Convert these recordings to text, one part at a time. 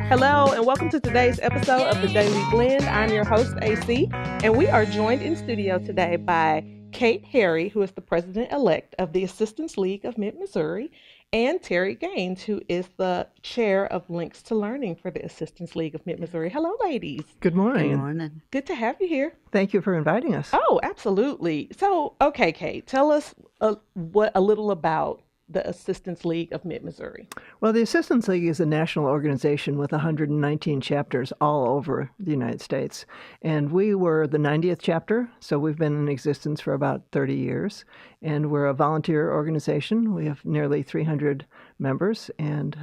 Hello, and welcome to today's episode of The Daily Blend. I'm your host, AC, and we are joined in studio today by Kate Harry, who is the president-elect of the Assistance League of Mid-Missouri, and Terry Gaines, who is the chair of Links to Learning for the Assistance League of Mid-Missouri. Hello, ladies. Good Good morning. morning. Good to have you here. Thank you for inviting us. Oh, absolutely. So, okay, Kate, tell us a little about the Assistance League of Mid-Missouri. Well, the Assistance League is a national organization with 119 chapters all over the United States. And we were the 90th chapter, so we've been in existence for about 30 years. And we're a volunteer organization. We have nearly 300 members, and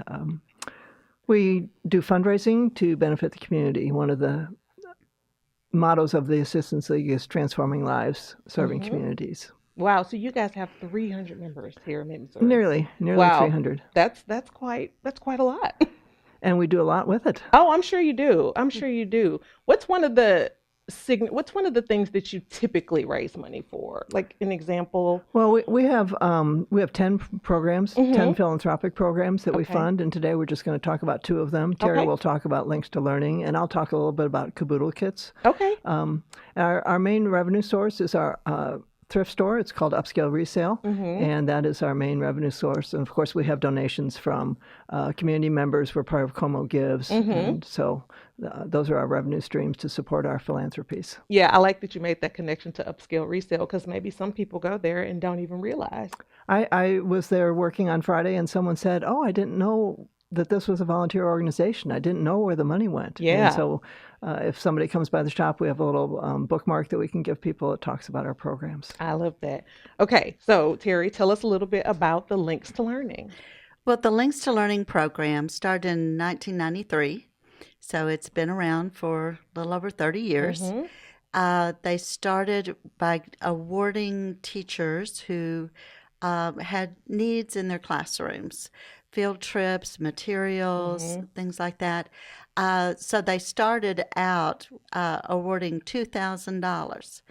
we do fundraising to benefit the community. One of the mottos of the Assistance League is transforming lives, serving communities. Wow, so you guys have 300 members here in Mid-Missouri. Nearly Wow. 300. That's quite a lot. And we do a lot with it. Oh, I'm sure you do. What's one of the things that you typically raise money for? Like an example? Well, we have 10 programs, 10 philanthropic programs that we Okay. fund, and today we're just going to talk about two of them. Terry Okay. will talk about Links to Learning, and I'll talk a little bit about Kaboodle Kits. Okay. Our main revenue source is our thrift store. It's called Upscale Resale, and that is our main revenue source. And of course, we have donations from community members. We're part of Como Gives, and so those are our revenue streams to support our philanthropies. Yeah, I like that you made that connection to Upscale Resale because maybe some people go there and don't even realize. I was there working on Friday, and someone said, "Oh, I didn't know that this was a volunteer organization. I didn't know where the money went." Yeah. And so if somebody comes by the shop, we have a little bookmark that we can give people that talks about our programs. I love that. Okay, so Terry, tell us a little bit about the Links to Learning. Well, the Links to Learning program started in 1993, so it's been around for a little over 30 years. They started by awarding teachers who had needs in their classrooms, field trips, materials, things like that. So they started out awarding $2,000.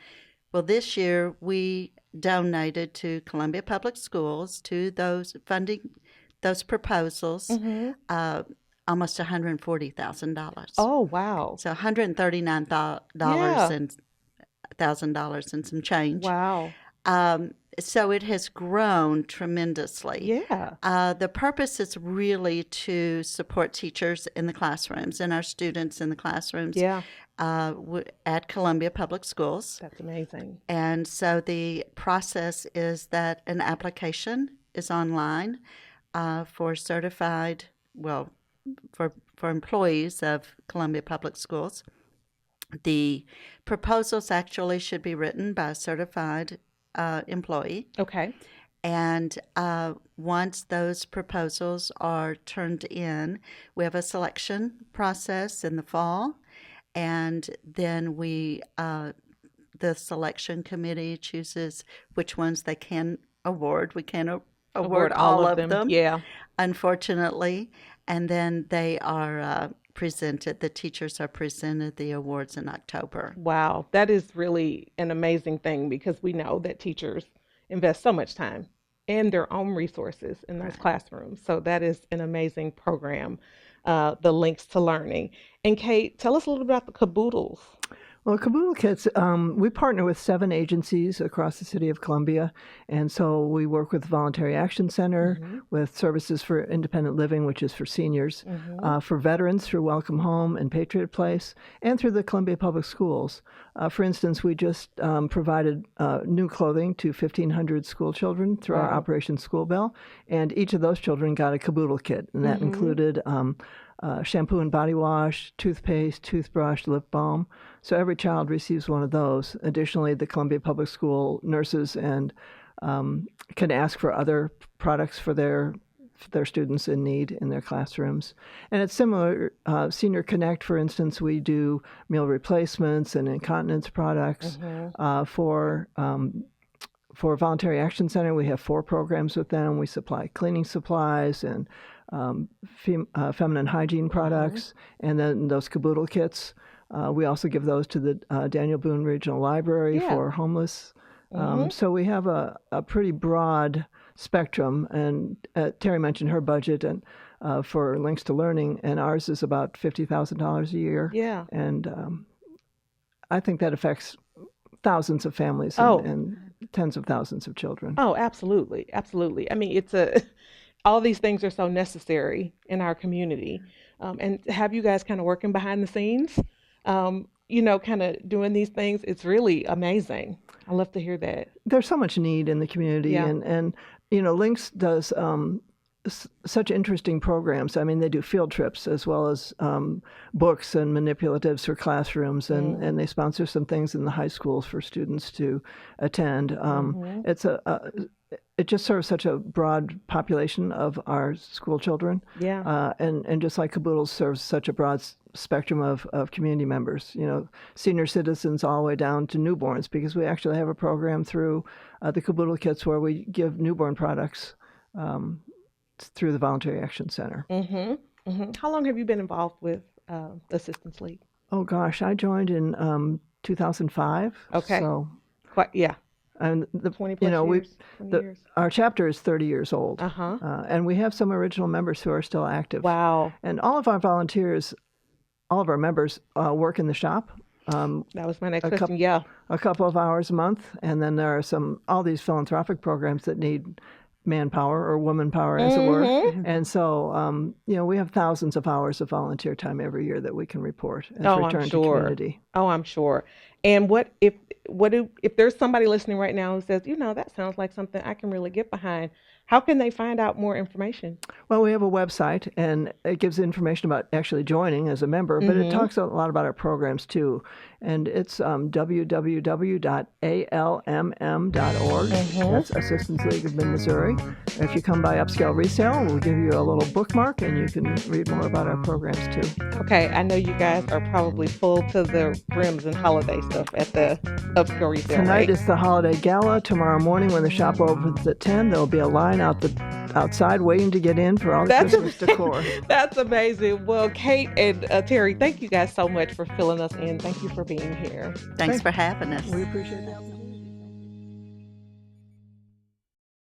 Well, this year we donated to Columbia Public Schools to those funding those proposals almost $140,000. Oh, wow. So $139,000 and some change. Wow. So it has grown tremendously. Yeah. The purpose is really to support teachers in the classrooms and our students in the classrooms Yeah. at Columbia Public Schools. That's amazing. And so the process is that an application is online for certified, well, for employees of Columbia Public Schools. The proposals actually should be written by a certified employee. Okay. And once those proposals are turned in, we have a selection process in the fall, and then the selection committee chooses which ones they can award. We can't award all of them, Yeah. unfortunately, and then they are presented. The teachers are presented the awards in October. Wow. That is really an amazing thing because we know that teachers invest so much time and their own resources in those classrooms. So that is an amazing program, the Links to Learning. And Kate, tell us a little about the Kaboodles. Well, Kaboodle Kits, we partner with 7 agencies across the city of Columbia. And so we work with the Voluntary Action Center, with Services for Independent Living, which is for seniors, for veterans through Welcome Home and Patriot Place, and through the Columbia Public Schools. For instance, we just provided new clothing to 1,500 school children through our Operation School Bell. And each of those children got a Kaboodle Kit, and that included shampoo and body wash, toothpaste, toothbrush, lip balm. So every child receives one of those. Additionally, the Columbia Public School nurses and can ask for other products for their students in need in their classrooms. And it's similar. Senior Connect, for instance, we do meal replacements and incontinence products. For Voluntary Action Center, we have 4 programs with them. We supply cleaning supplies and feminine hygiene products, and then those Kaboodle kits. We also give those to the Daniel Boone Regional Library for homeless. So we have a pretty broad spectrum, and Terry mentioned her budget, and for Links to Learning, and ours is about $50,000 a year. Yeah. And I think that affects thousands of families and tens of thousands of children. Oh, absolutely. Absolutely. I mean, all these things are so necessary in our community. And to have you guys kind of working behind the scenes, kind of doing these things, it's really amazing. I love to hear that. There's so much need in the community, Yeah. and Links does such interesting programs. I mean, they do field trips as well as books and manipulatives for classrooms, and they sponsor some things in the high schools for students to attend. It just serves such a broad population of our school children. Yeah. And just like Kaboodle serves such a broad spectrum of community members, senior citizens all the way down to newborns, because we actually have a program through the Kaboodle Kits where we give newborn products through the Voluntary Action Center. How long have you been involved with the Assistance League? Oh gosh, I joined in 2005. Okay. So, yeah. and 20 plus years. 20 years. Our chapter is 30 years old. And we have some original members who are still active. Wow. And all of our volunteers, all of our members work in the shop. That was my next question. Yeah. A couple of hours a month. And then there are all these philanthropic programs that need manpower or woman power, as it were. And so, we have thousands of hours of volunteer time every year that we can report as return to community. Oh, I'm sure. And if there's somebody listening right now who says, that sounds like something I can really get behind, how can they find out more information? Well, we have a website, and it gives information about actually joining as a member, but it talks a lot about our programs too. And it's www.almm.org. That's Assistance League of Mid-Missouri. If you come by Upscale Resale, we'll give you a little bookmark, and you can read more about our programs too. Okay, I know you guys are probably full to the rims and holiday stuff at the Upscale Resale. Tonight is the holiday gala. Tomorrow morning, when the shop opens at 10, there'll be a line outside waiting to get in for all the Christmas decor. That's amazing. Well, Kate and Terry, thank you guys so much for filling us in. Thank you for being here. Thanks for having us. We appreciate that.